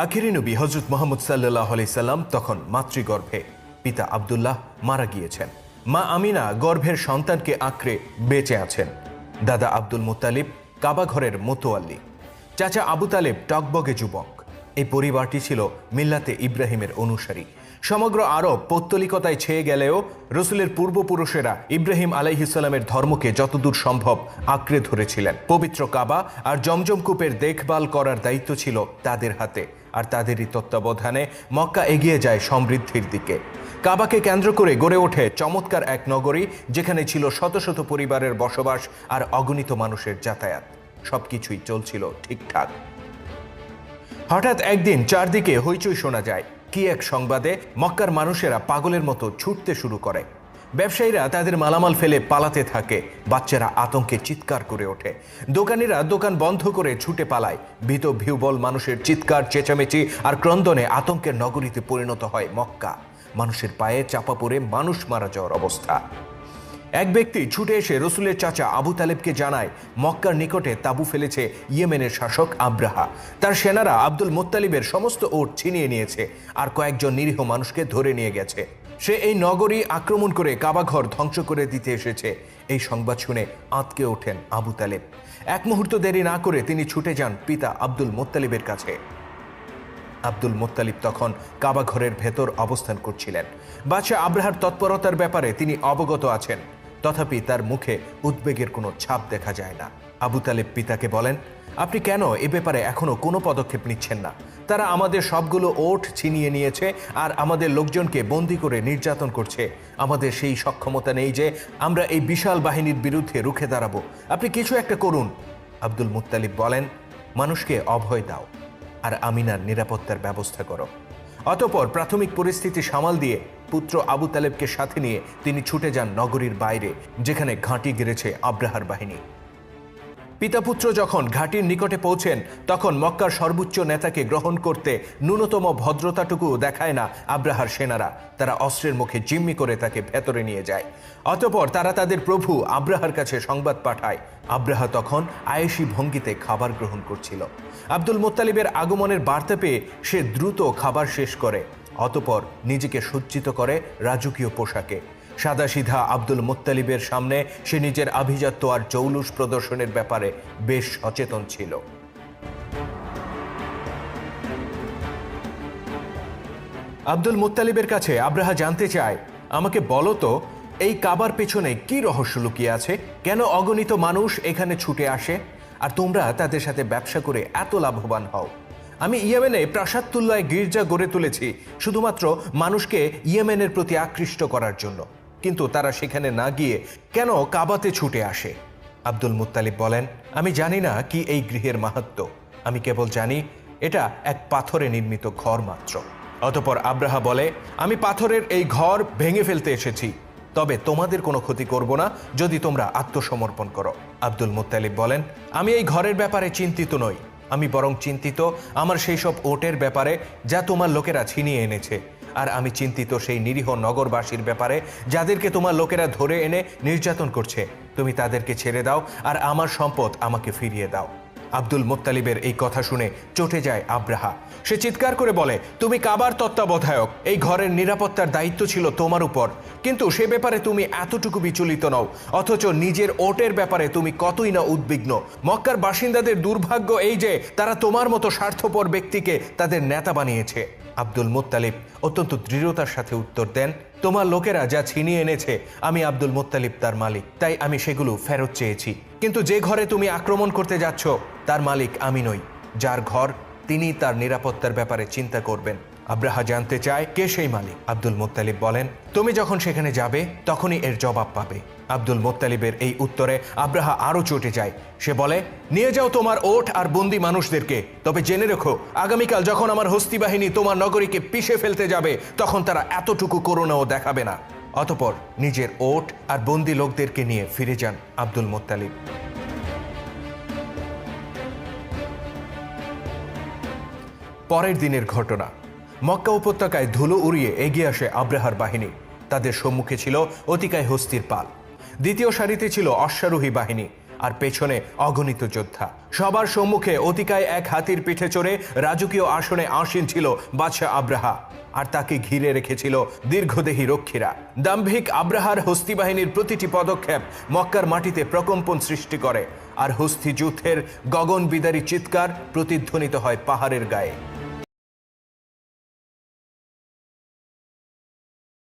আখিরি নবী হযরত মুহাম্মদ সাল্লাল্লাহু আলাইহি সাল্লাম তখন মাতৃগর্ভে। পিতা আব্দুল্লাহ মারা গিয়েছেন। মা আমিনা গর্ভের সন্তানকে আঁকড়ে বেঁচে আছেন। দাদা আব্দুল মুত্তালিব কাবা ঘরের মোতোয়াল্লি। চাচা আবু তালেব টকবগে যুবক। এই পরিবারটি ছিল মিল্লাতে ইব্রাহিমের অনুসারী। সমগ্র আরব পৌত্তলিকতায় ছেয়ে গেলেও রসুলের পূর্বপুরুষেরা ইব্রাহিম আলাইহিস সালামের ধর্মকে যতদূর সম্ভব আঁকড়ে ধরেছিলেন। পবিত্র কাবা আর জমজম কূপের দেখভাল করার দায়িত্ব ছিল তাদের হাতে, আর তাদেরই তত্ত্বাবধানে মক্কা এগিয়ে যায় সমৃদ্ধির দিকে। কাবাকে কেন্দ্র করে গড়ে ওঠে চমৎকার এক নগরী, যেখানে ছিল শত শত পরিবারের বসবাস আর অগণিত মানুষের যাতায়াত। সবকিছুই চলছিল ঠিকঠাক। হঠাৎ একদিন চারদিকে হইচই শোনা যায়। কি এক সংবাদে! মক্কার মানুষেরা পাগলের মতো ছুটতে শুরু করে। ব্যবসায়ীরা তাদের মালামাল ফেলে পালাতে থাকে। বাচ্চারা আতঙ্কে চিৎকার করে ওঠে। দোকানিরা দোকান বন্ধ করে ছুটে পালায়। ভীত বিহ্বল মানুষের চিৎকার, চেঁচামেচি আর ক্রন্দনে আতঙ্কের নগরীতে পরিণত হয় মক্কা। মানুষের পায়ে চাপা পড়ে মানুষ মারা যাওয়ার অবস্থা। এক ব্যক্তি ছুটে এসে রসুলের চাচা আবু তালেবকে জানায়, মক্কার নিকটে তাঁবু ফেলেছে ইয়েমেনের শাসক আব্রাহা। তার সেনারা আব্দুল মুত্তালিবের সমস্ত ওট ছিনিয়ে নিয়েছে আর কয়েকজন নিরীহ মানুষকে ধরে নিয়ে গেছে। সে এই নগরী আক্রমণ করে কাবাঘর ধ্বংস করে দিতে এসেছে। এই সংবাদ শুনে আঁতকে ওঠেন আবু তালেব। এক মুহূর্ত দেরি না করে তিনি ছুটে যান পিতা আব্দুল মুত্তালিবের কাছে। আব্দুল মুত্তালিব তখন কাবাঘরের ভেতর অবস্থান করছিলেন। বাদশাহ আব্রাহার তৎপরতার ব্যাপারে তিনি অবগত আছেন, তথাপি তার মুখে উদ্বেগের কোনো ছাপ দেখা যায় না। আবু তালেব পিতাকে বলেন, আপনি কেন এ ব্যাপারে এখনো কোনো পদক্ষেপ নিচ্ছেন না? তারা আমাদের সবগুলো ওট ছিনিয়ে নিয়েছে আর আমাদের লোকজনকে বন্দি করে নির্যাতন করছে। আমাদের সেই সক্ষমতা নেই যে আমরা এই বিশাল বাহিনীর বিরুদ্ধে রুখে দাঁড়াবো। আপনি কিছু একটা করুন। আব্দুল মুত্তালিব বলেন, মানুষকে অভয় দাও আর আমিনার নিরাপত্তার ব্যবস্থা করো। অতঃপর প্রাথমিক পরিস্থিতি সামাল দিয়ে পুত্র আবু তালেবকে সাথে নিয়ে তিনি ছুটে যান নগরীর বাইরে, যেখানে ঘাঁটি গেড়েছে আব্রাহার বাহিনী। পিতাপুত্র যখন ঘাঁটির নিকটে পৌঁছেন, তখন মক্কার সর্বোচ্চ নেতাকে গ্রহণ করতে ন্যূনতম ভদ্রতাটুকু দেখায় না আব্রাহার সেনারা। তারা অস্ত্রের মুখে জিম্মি করে তাকে ভেতরে নিয়ে যায়। অতঃপর তারা তাদের প্রভু আব্রাহার কাছে সংবাদ পাঠায়। আব্রাহা তখন আয়েশি ভঙ্গিতে খাবার গ্রহণ করছিল। আব্দুল মুত্তালিবের আগমনের বার্তা পেয়ে সে দ্রুত খাবার শেষ করে। অতঃপর নিজেকে সজ্জিত করে রাজকীয় পোশাকে। সাদাসিধা আব্দুল মুত্তালিবের সামনে সে নিজের আভিজাত্য আর জৌলুস প্রদর্শনের ব্যাপারে বেশ সচেতন ছিল। আব্দুল মুত্তালিবের কাছে আব্রাহা জানতে চায়, আমাকে বলো তো, এই কাবার পেছনে কি রহস্য লুকিয়ে আছে? কেন অগণিত মানুষ এখানে ছুটে আসে আর তোমরা তাদের সাথে ব্যবসা করে এত লাভবান হও? আমি ইয়েমেনে প্রাসাদতুল্লায় গির্জা গড়ে তুলেছি শুধুমাত্র মানুষকে ইয়েমেনের প্রতি আকৃষ্ট করার জন্য, কিন্তু তারা সেখানে না গিয়ে কেন কাবাতে ছুটে আসে? আব্দুল মুত্তালিব বলেন, আমি জানি না কি এই গৃহের মাহাত্ম্য। আমি কেবল জানি এটা এক পাথরে নির্মিত ঘর মাত্র। অতঃপর আব্রাহা বলে, আমি পাথরের এই ঘর ভেঙে ফেলতে এসেছি, তবে তোমাদের কোনো ক্ষতি করব না যদি তোমরা আত্মসমর্পণ করো। আব্দুল মুত্তালিব বলেন, আমি এই ঘরের ব্যাপারে চিন্তিত নই। আমি বরং চিন্তিত আমার সেই সব ওটের ব্যাপারে যা তোমার লোকেরা ছিনিয়ে এনেছে। আর আমি চিন্তিত সেই নিরীহ নগরবাসীর ব্যাপারে যাদেরকে তোমার লোকেরা ধরে এনে নির্যাতন করছে। তুমি তাদেরকে ছেড়ে দাও আর আমার সম্পদ আমাকে ফিরিয়ে দাও। আব্দুল মুত্তালিবের এই কথা শুনে চটে যায় আব্রাহা। সে চিৎকার করে বলে, তুমি কাবার তত্ত্বাবধায়ক, এই ঘরের নিরাপত্তার দায়িত্ব ছিল তোমার উপর, কিন্তু সে ব্যাপারে তুমি এতটুকু বিচলিত নও, অথচ নিজের ওটের ব্যাপারে তুমি কতই না উদ্বিগ্ন। মক্কার বাসিন্দাদের দুর্ভাগ্য এই যে তারা তোমার মতো স্বার্থপর ব্যক্তিকে তাদের নেতা বানিয়েছে। আব্দুল মুত্তালিব অত্যন্ত দৃঢ়তার সাথে উত্তর দেন, তোমার লোকেরা যা ছিনিয়ে এনেছে আমি আব্দুল মুত্তালিব তার মালিক, তাই আমি সেগুলো ফেরত চেয়েছি। কিন্তু যে ঘরে তুমি আক্রমণ করতে যাচ্ছ তার মালিক আমি নই। যার ঘর তিনি তার নিরাপত্তার ব্যাপারে চিন্তা করবেন। আব্রাহা জানতে চায়, কে সেই মালিক? আব্দুল মুত্তালিব বলেন, তুমি যখন সেখানে যাবে তখনই এর জবাব পাবে। আব্দুল মুত্তালিবের এই উত্তরে আব্রাহা আরও চটে যায়। সে বলে, নিয়ে যাও তোমার ওট আর বন্দি মানুষদেরকে, তবে জেনে রেখো আগামীকাল যখন আমার হস্তি বাহিনী তোমার নগরীকে পিষে ফেলতে যাবে তখন তারা এতটুকু করুণাও দেখাবে না। অতঃপর নিজের ওট আর বন্দি লোকদেরকে নিয়ে ফিরে যান আব্দুল মুত্তালিব। পরের দিনের ঘটনা। মক্কা উপত্যকায় ধুলো উড়িয়ে এগিয়ে আসে আব্রাহার বাহিনী। তাদের সম্মুখে ছিল অতিকায় হস্তির পাল। দ্বিতীয় সারিতে ছিল অশ্বারোহী বাহিনী আর পেছনে অগণিত যোদ্ধা। সবার সম্মুখে অতিকায় এক হাতির পিঠে চড়ে রাজকীয় আসনে আসীন ছিল বাদশাহ আব্রাহা, আর তাকে ঘিরে রেখেছিল দীর্ঘদেহী রক্ষীরা। দাম্ভিক আব্রাহার হস্তি বাহিনীর প্রতিটি পদক্ষেপ মক্কার মাটিতে প্রকম্পন সৃষ্টি করে, আর হস্তি যুদ্ধের গগনবিদারী চিৎকার প্রতিধ্বনিত হয় পাহাড়ের গায়ে।